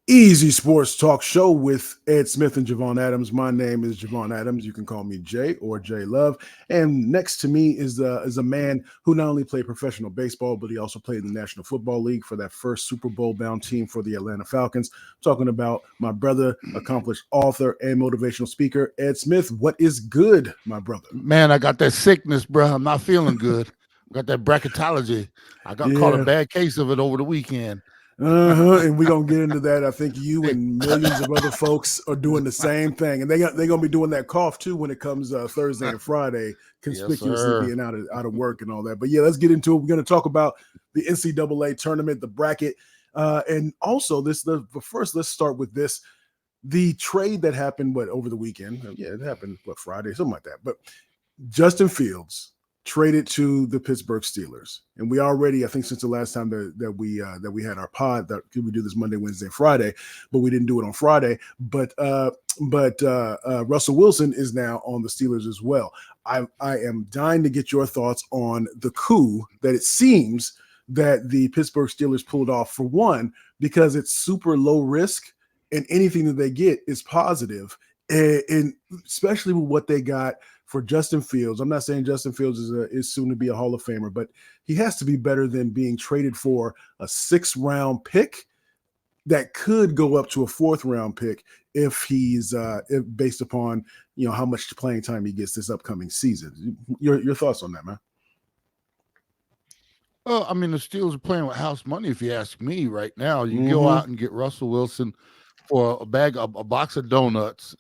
Easy Sports Talk Show with Ed Smith and Javon Adams. My name is Javon Adams. You can call me Jay or Jay Love. And next to me is a man who not only played professional baseball, but he also played in the National Football League for that first Super Bowl bound team for the Atlanta Falcons. I'm talking about my brother, accomplished author and motivational speaker, Ed Smith. What is good, my brother? Man, I got that sickness, bro. I'm not feeling good. I got that bracketology. I got caught a bad case of it over the weekend. And we're going to get into that. I think you and millions of other folks are doing the same thing. And they're going to be doing that cough, too, when it comes Thursday and Friday, conspicuously being out of work and all that. But, yeah, let's get into it. We're going to talk about the NCAA tournament, the bracket. And also, first, let's start with this. The trade that happened, over the weekend? Yeah, it happened, Friday, something like that. But Justin Fields traded to the Pittsburgh Steelers, and we already, I think, since the last time that we had our pod, that we do this Monday, Wednesday, Friday, but we didn't do it on Friday. But Russell Wilson is now on the Steelers as well. I am dying to get your thoughts on the coup that it seems that the Pittsburgh Steelers pulled off. For one, because it's super low risk, and anything that they get is positive, and especially with what they got for Justin Fields. I'm not saying Justin Fields is soon to be a Hall of Famer, but he has to be better than being traded for a 6th-round pick that could go up to a 4th-round pick if he's based upon how much playing time he gets this upcoming season. Your thoughts on that, man? Well, I mean, the Steelers are playing with house money, if you ask me. Right now, you go out and get Russell Wilson for a box of donuts.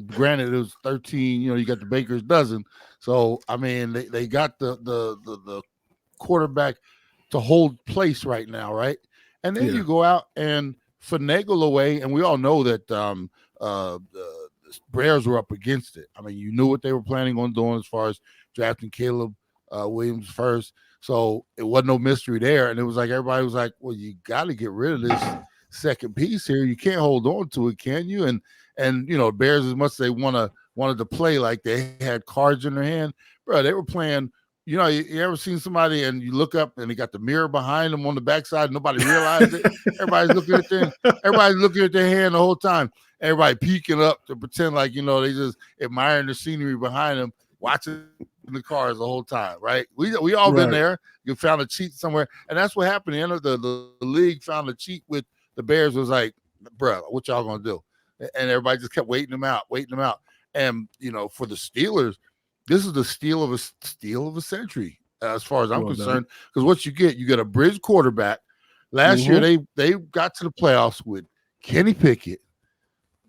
Granted, it was 13. You got the baker's dozen. So I mean, they got the quarterback to hold place right now, right? And then you go out and finagle away, and we all know that the Bears were up against it. I mean, you knew what they were planning on doing as far as drafting Caleb Williams first. So it wasn't no mystery there. And it was like everybody was like, well, you got to get rid of this second piece here. You can't hold on to it, can you? And Bears, as much as they wanted to play like they had cards in their hand, bro, they were playing. You ever seen somebody and you look up and they got the mirror behind them on the backside, and nobody realized it? Everybody's looking at their hand the whole time. Everybody peeking up to pretend like they just admiring the scenery behind them, watching the cars the whole time, right? We all been there. You found a cheat somewhere, and that's what happened. The end of the league found a cheat with the Bears. Was like, bro, what y'all gonna do? And everybody just kept waiting them out. And for the Steelers, this is the steal of a century, as far as I'm concerned. Because what you get a bridge quarterback. Last year they got to the playoffs with Kenny Pickett,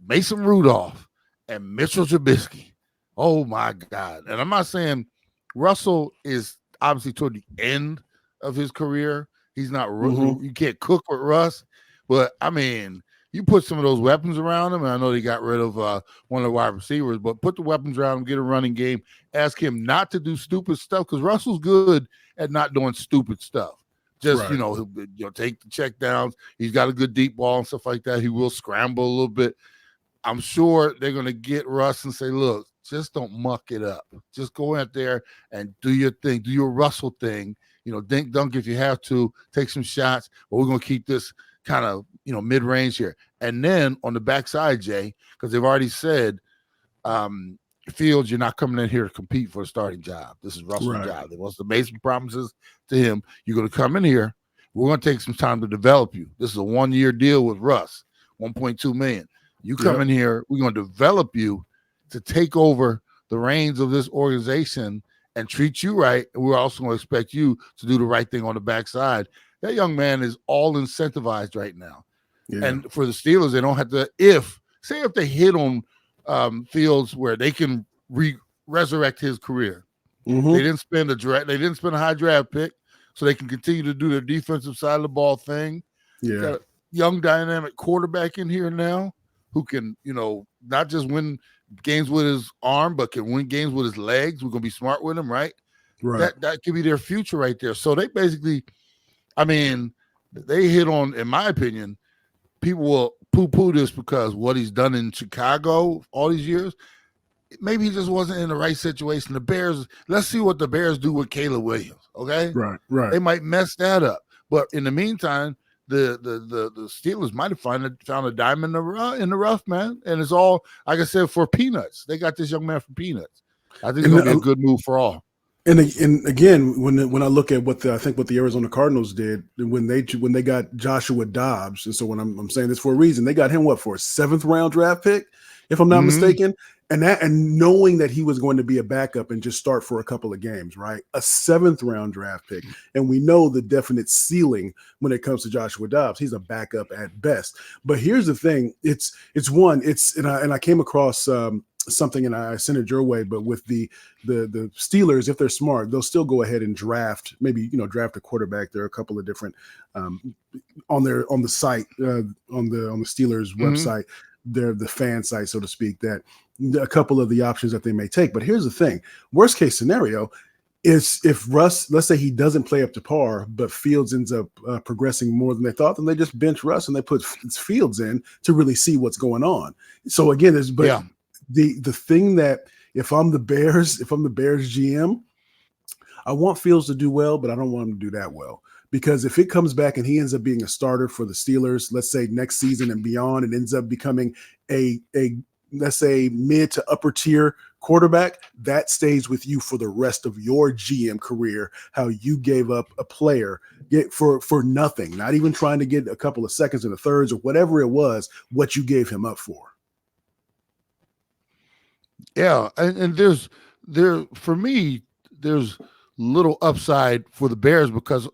Mason Rudolph, and Mitchell Trubisky. Oh my God! And I'm not saying Russell is obviously toward the end of his career. He's not. You can't cook with Russ, but I mean, you put some of those weapons around him. And I know they got rid of one of the wide receivers, but put the weapons around him, get a running game. Ask him not to do stupid stuff, because Russell's good at not doing stupid stuff. Just he'll take the check downs. He's got a good deep ball and stuff like that. He will scramble a little bit. I'm sure they're going to get Russ and say, look, just don't muck it up. Just go out there and do your thing. Do your Russell thing. Dunk if you have to. Take some shots. But we're going to keep this kind of, mid-range here. And then on the backside, Jay, because they've already said, Fields, you're not coming in here to compete for a starting job. This is Russell's job. They want to make some promises to him. You're going to come in here. We're going to take some time to develop you. This is a 1-year deal with Russ, $1.2 million. You come in here, we're going to develop you to take over the reins of this organization and treat you right. And we're also going to expect you to do the right thing on the backside. That young man is all incentivized right now. Yeah. And for the Steelers, they don't have to, if they hit on Fields where they can resurrect his career. They didn't spend a high draft pick, so they can continue to do their defensive side of the ball thing. Yeah. Got a young dynamic quarterback in here now who can, not just win games with his arm, but can win games with his legs. We're going to be smart with him, right? Right. That could be their future right there. So they basically, they hit on, in my opinion, people will poo-poo this because what he's done in Chicago all these years, maybe he just wasn't in the right situation. The Bears, let's see what the Bears do with Caleb Williams, okay? Right. They might mess that up. But in the meantime, the Steelers might have found a diamond in the rough, man. And it's all, like I said, for peanuts. They got this young man for peanuts. I think it's going to be a good move for all. And again, when I look at what the Arizona Cardinals did when they got Joshua Dobbs, and so when I'm saying this for a reason, they got him for a 7th round draft pick, if I'm not mistaken, and knowing that he was going to be a backup and just start for a couple of games, right? A 7th round draft pick, and we know the definite ceiling when it comes to Joshua Dobbs. He's a backup at best. But here's the thing: I came across something, and I sent it your way. But with the Steelers, if they're smart, they'll still go ahead and draft a quarterback. There are a couple of different on the site on the Steelers website, the fan site, so to speak, that a couple of the options that they may take. But here's the thing: worst case scenario is if Russ, let's say he doesn't play up to par, but Fields ends up progressing more than they thought, then they just bench Russ and they put Fields in to really see what's going on. So again, the thing that if I'm the Bears GM, I want Fields to do well, but I don't want him to do that well. Because if it comes back and he ends up being a starter for the Steelers, let's say next season and beyond, and ends up becoming a let's say mid to upper tier quarterback, that stays with you for the rest of your GM career, how you gave up a player for nothing, not even trying to get a couple of seconds in the thirds or whatever it was, what you gave him up for. Yeah, and there's little upside for the Bears because,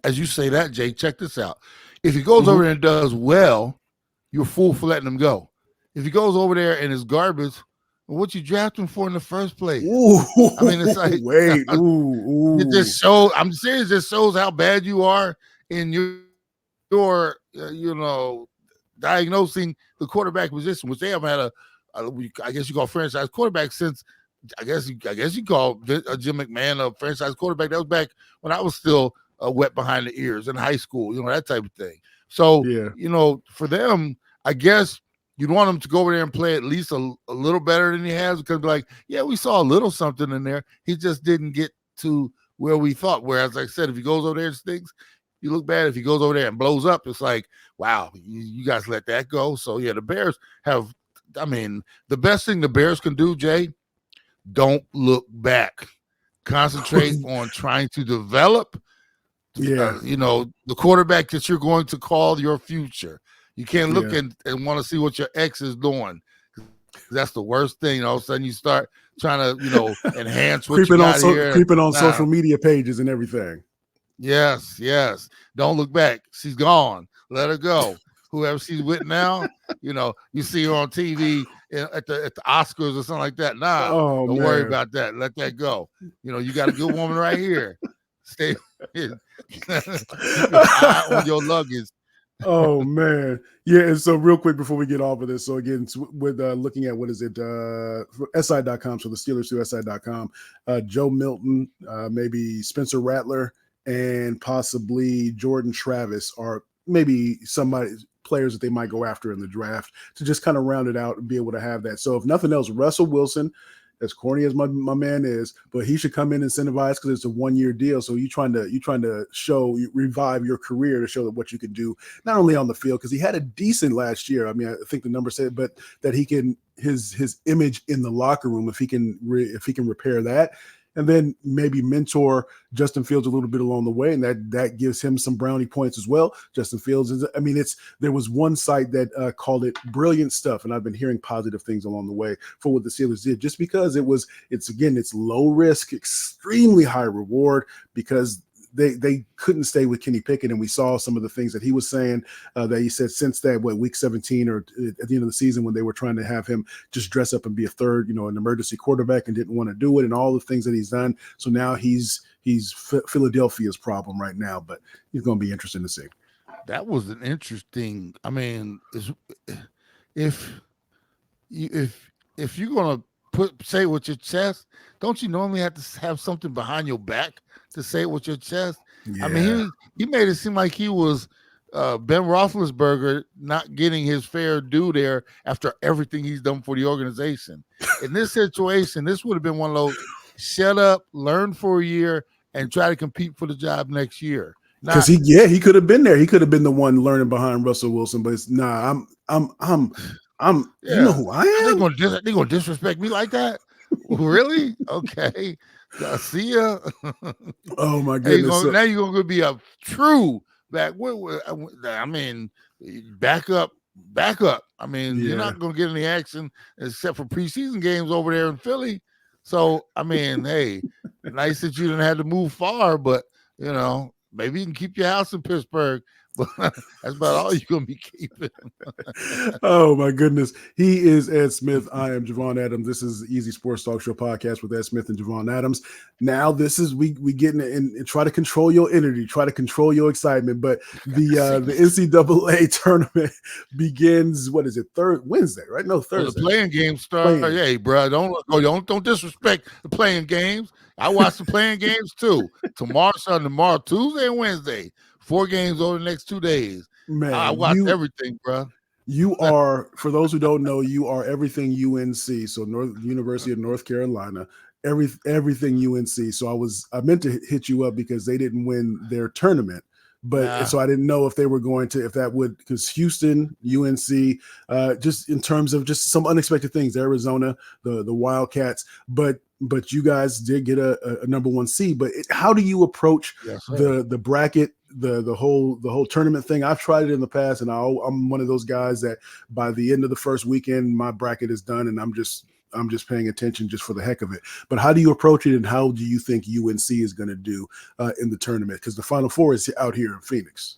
as you say that, Jay, check this out. If he goes over there and does well, you're a fool for letting him go. If he goes over there and is garbage, what you draft him for in the first place? Ooh, I mean, it's like it just shows. I'm serious. It just shows how bad you are in your diagnosing the quarterback position, which they haven't had I guess you call franchise quarterback since. I guess you call Jim McMahon a franchise quarterback. That was back when I was still wet behind the ears in high school, that type of thing. So, for them, I guess you'd want him to go over there and play at least a little better than he has, because like, yeah, we saw a little something in there. He just didn't get to where we thought. Whereas, like I said, if he goes over there and stinks, you look bad. If he goes over there and blows up, it's like, wow, you guys let that go. So, yeah, the Bears have, the best thing the Bears can do, Jay, don't look back. Concentrate on trying to develop, the quarterback that you're going to call your future. You can't look and want to see what your ex is doing. That's the worst thing. All of a sudden you start trying to, enhance what you got here. Creeping on social media pages and everything. Yes. Don't look back. She's gone. Let her go. Whoever she's with now, you see her on TV at the Oscars or something like that. Nah, don't worry about that. Let that go. You got a good woman right here. Stay keep your eye on your luggage. Oh man, yeah. And so real quick before we get off of this, so again, with looking at what is it, SI.com, so the Steelers to SI.com, Joe Milton, maybe Spencer Rattler, and possibly Jordan Travis are maybe players that they might go after in the draft to just kind of round it out and be able to have that. So if nothing else, Russell Wilson, as corny as my man is, but he should come in incentivized because it's a 1-year deal. So you trying to revive your career to show that what you can do, not only on the field, because he had a decent last year. I think the number said, but that he can his image in the locker room, if he can repair that. And then maybe mentor Justin Fields a little bit along the way, and that gives him some brownie points as well. Justin Fields there was one site that called it brilliant stuff, and I've been hearing positive things along the way for what the Steelers did, just because it's low risk, extremely high reward, because they couldn't stay with Kenny Pickett, and we saw some of the things that he was saying that he said since that week 17 or at the end of the season when they were trying to have him just dress up and be a third, an emergency quarterback, and didn't want to do it, and all the things that he's done. So now he's Philadelphia's problem right now, but it's going to be interesting to see. That was an interesting. If you're going to say it with your chest, don't you normally have to have something behind your back to say it with your chest? Yeah. He made it seem like he was Ben Roethlisberger not getting his fair due there after everything he's done for the organization. In this situation, this would have been one of those shut up, learn for a year, and try to compete for the job next year. Because he could have been there. He could have been the one learning behind Russell Wilson, but it's you know who I am? They gonna disrespect me like that? Really? Okay. See ya. Oh my goodness. Now you're gonna be a true back. I mean, back up. I mean, you're not gonna get any action except for preseason games over there in Philly. So I mean, hey, nice that you didn't have to move far, but you know, maybe you can keep your house in Pittsburgh. But that's about all you're gonna be keeping. Oh my goodness. He is Ed Smith. I am Javon Adams. This is Easy Sports Talk Show podcast with Ed Smith and Javon Adams. Now this is we get in and try to control your energy, try to control your excitement. But the NCAA tournament begins. What is it? Wednesday, right? No, Thursday. Well, the playing games start. Hey, bro, don't disrespect the playing games. I watch the playing games too. Tomorrow, Tuesday and Wednesday. 4 games over the next 2 days. Man, I watch everything, bro. You are, for those who don't know, you are everything UNC. So University of North Carolina, everything UNC. So I meant to hit you up because they didn't win their tournament. But so I didn't know if they were going to, if that would, because Houston, UNC, just in terms of just some unexpected things, Arizona, the Wildcats, but you guys did get a number 1 seed. But how do you approach the bracket? The whole tournament thing? I've tried it in the past, and I'm one of those guys that by the end of the first weekend, my bracket is done, and I'm just paying attention just for the heck of it. But how do you approach it, and how do you think UNC is going to do in the tournament? Because the Final Four is out here in Phoenix.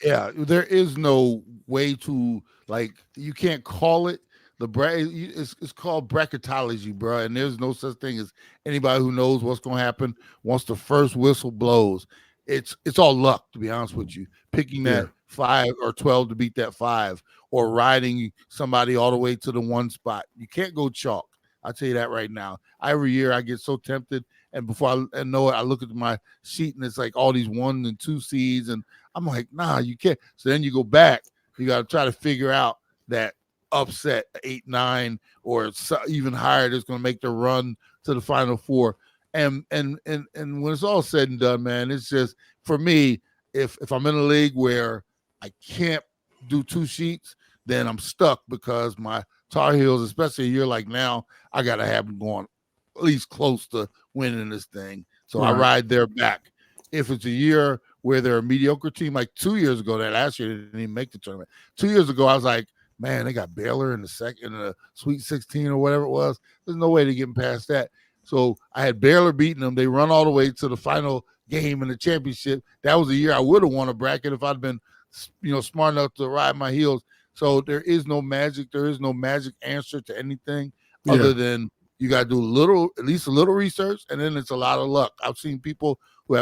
Yeah, there is no way to, like, you can't call it. It's called bracketology, bro, and there's no such thing as anybody who knows what's going to happen once the first whistle blows. It's all luck, to be honest with you. Picking that 5 or 12 to beat that 5, or riding somebody all the way to the 1 spot. You can't go chalk. I'll tell you that right now. Every year I get so tempted, and before I know it, I look at my sheet and it's like all these 1 and 2 seeds, and I'm like, nah, you can't. So then you go back. You got to try to figure out that upset 8, 9, or even higher that's going to make the run to the Final Four. And when it's all said and done, man, it's just, for me, if I'm in a league where I can't do 2 sheets, then I'm stuck, because my Tar Heels, especially a year like now, I got to have them going at least close to winning this thing. So I ride their back. If it's a year where they're a mediocre team, like 2 years ago, that last year they didn't even make the tournament. 2 years ago, I was like, man, they got Baylor in the Sweet 16 or whatever it was. There's no way to get past that. So I had Baylor beating them. They run all the way to the final game in the championship. That was a year I would have won a bracket if I'd been, smart enough to ride my heels. So there is no magic. There is no magic answer to anything other than you got to do at least a little research, and then it's a lot of luck. I've seen people who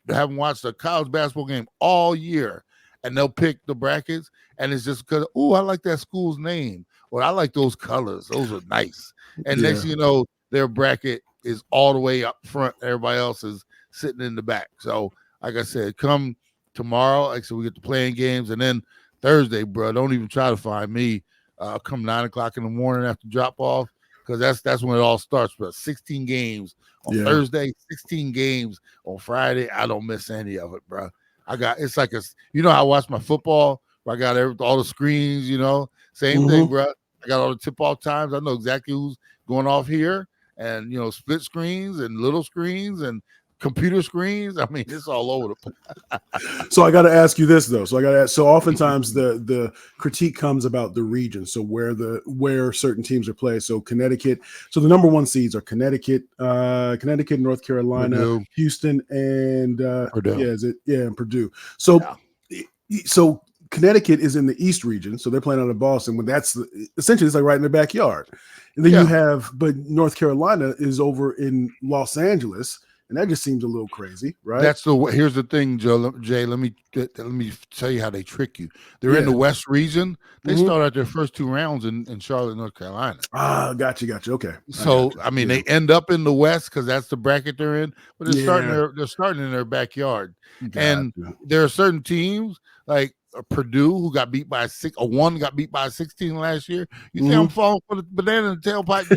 haven't watched a college basketball game all year, and they'll pick the brackets, and it's just because, I like that school's name, or I like those colors. Those are nice. And next thing you know, their bracket is all the way up front. Everybody else is sitting in the back. So, like I said, come tomorrow, like I said, we get the playing games. And then Thursday, bro, don't even try to find me. Come 9 o'clock in the morning after drop off, because that's when it all starts. But 16 games on Thursday, 16 games on Friday. I don't miss any of it, bro. It's like how I watch my football, where I got all the screens, same thing, bro. I got all the tip-off times. I know exactly who's going off here. And, split screens and little screens and computer screens. I mean, it's all over the place. So I got to ask you this, though. So oftentimes the critique comes about the region. So where certain teams are played. So Connecticut. So the number 1 seeds are Connecticut, North Carolina, Purdue. Houston, and Purdue. And Purdue. So Connecticut is in the East region, so they're playing out of Boston. When that's essentially, it's like right in their backyard. And then but North Carolina is over in Los Angeles, and that just seems a little crazy, right? Here's the thing, Jay. Let me tell you how they trick you. They're in the West region. They start out their first 2 rounds in Charlotte, North Carolina. Gotcha. Okay. So they end up in the West because that's the bracket they're in, but they're starting in their backyard. Gotcha. And there are certain teams like Purdue, who got beat by one got beat by 16 last year. You think I'm falling for the banana in the tailpipe?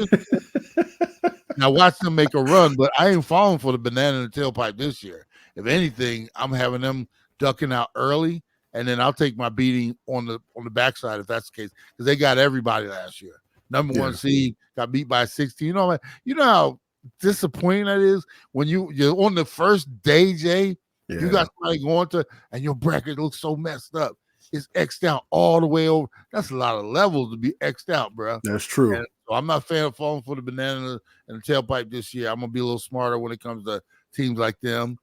Now watch them make a run, but I ain't falling for the banana in the tailpipe this year. if anything, I'm having them ducking out early, and then I'll take my beating on the backside if that's the case, because they got everybody last year. Number one seed got beat by 16. You know how disappointing that is when you're on the first day, Jay. Yeah. You got somebody going to, and your bracket looks so messed up. It's X'd out all the way over. That's a lot of levels to be X'd out, bro. That's true. And so I'm not a fan of falling for the banana and the tailpipe this year. I'm gonna be a little smarter when it comes to teams like them.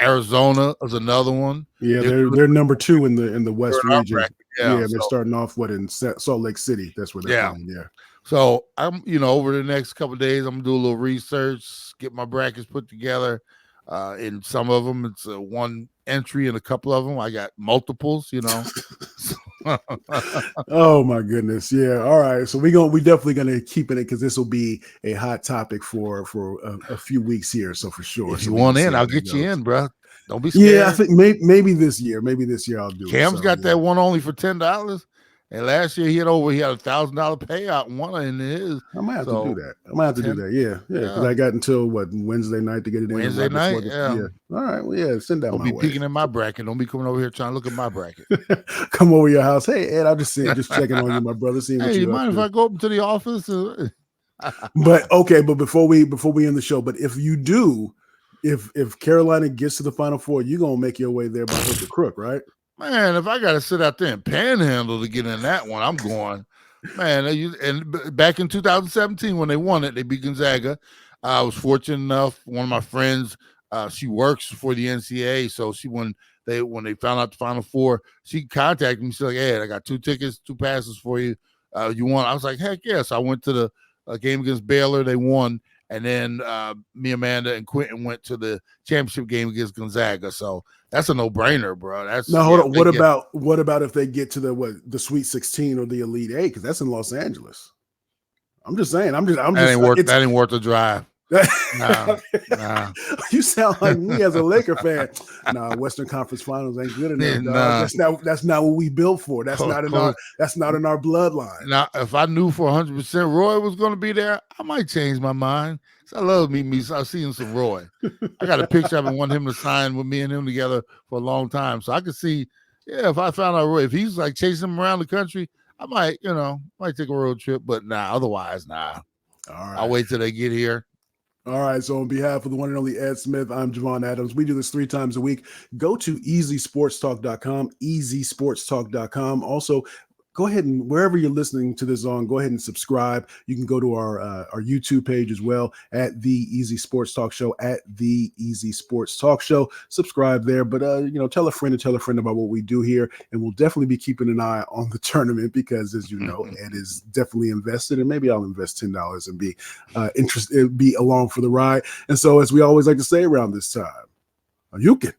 Arizona is another one. Yeah, they're number 2 in the West region. They're starting off in Salt Lake City. That's where they're playing. Yeah. So I'm, over the next couple of days, I'm gonna do a little research, get my brackets put together. In some of them, it's one entry, and a couple of them I got multiples. Oh my goodness, yeah. All right, so we definitely gonna keep it because this will be a hot topic for a few weeks here. So for sure, if you want in, I'll get you in, bro. Don't be scared. Yeah, I think maybe this year I'll do it. Cam's got that one only for $10. And last year he had a $1,000 payout and one in his. I might have to do that. Yeah. Because I got until Wednesday night to get it in. Wednesday night, yeah. All right. Well, yeah. Send that. Don't be peeking in my bracket. Don't be coming over here trying to look at my bracket. Come over your house. Hey Ed, I'm just checking on you, my brother. Seeing what you mind if I go up to the office? But before we end the show, but if you do, if Carolina gets to the Final Four, you're gonna make your way there by hook or crook, right? Man, if I got to sit out there and panhandle to get in that one, I'm going. Man, and back in 2017 when they won it, they beat Gonzaga. I was fortunate enough. One of my friends, she works for the NCAA, so when they found out the Final Four, she contacted me. She's like, "Hey, I got 2 tickets, 2 passes for you. You want?" I was like, "Heck yes!" I went to the game against Baylor. They won. And then me, Amanda, and Quentin went to the championship game against Gonzaga. So that's a no-brainer, bro. Hold on. What about if they get to the Sweet 16 or the Elite 8? Because that's in Los Angeles. I'm just saying. That ain't worth the drive. Nah. You sound like me as a Laker fan. Western Conference Finals ain't good enough. That's not what we built for. That's not in our bloodline. Now, if I knew for 100% Roy was going to be there, I might change my mind. I love meeting I've seen some Roy. I got a picture. I've been wanting him to sign with me and him together for a long time. So I could see, if I found out Roy, if he's like chasing him around the country, I might take a road trip. But otherwise, nah. All right. I'll wait till they get here. All right, so on behalf of the one and only Ed Smith, I'm Javon Adams. We do this 3 times a week. Go to easysportstalk.com, easysportstalk.com. Also, go ahead and wherever you're listening to this on, go ahead and subscribe. You can go to our YouTube page as well at The Easy Sports Talk Show, at The Easy Sports Talk Show. Subscribe there, but tell a friend about what we do here, and we'll definitely be keeping an eye on the tournament because, as you know, Ed is definitely invested, and maybe I'll invest $10 and be interested, be along for the ride. And so, as we always like to say around this time, you can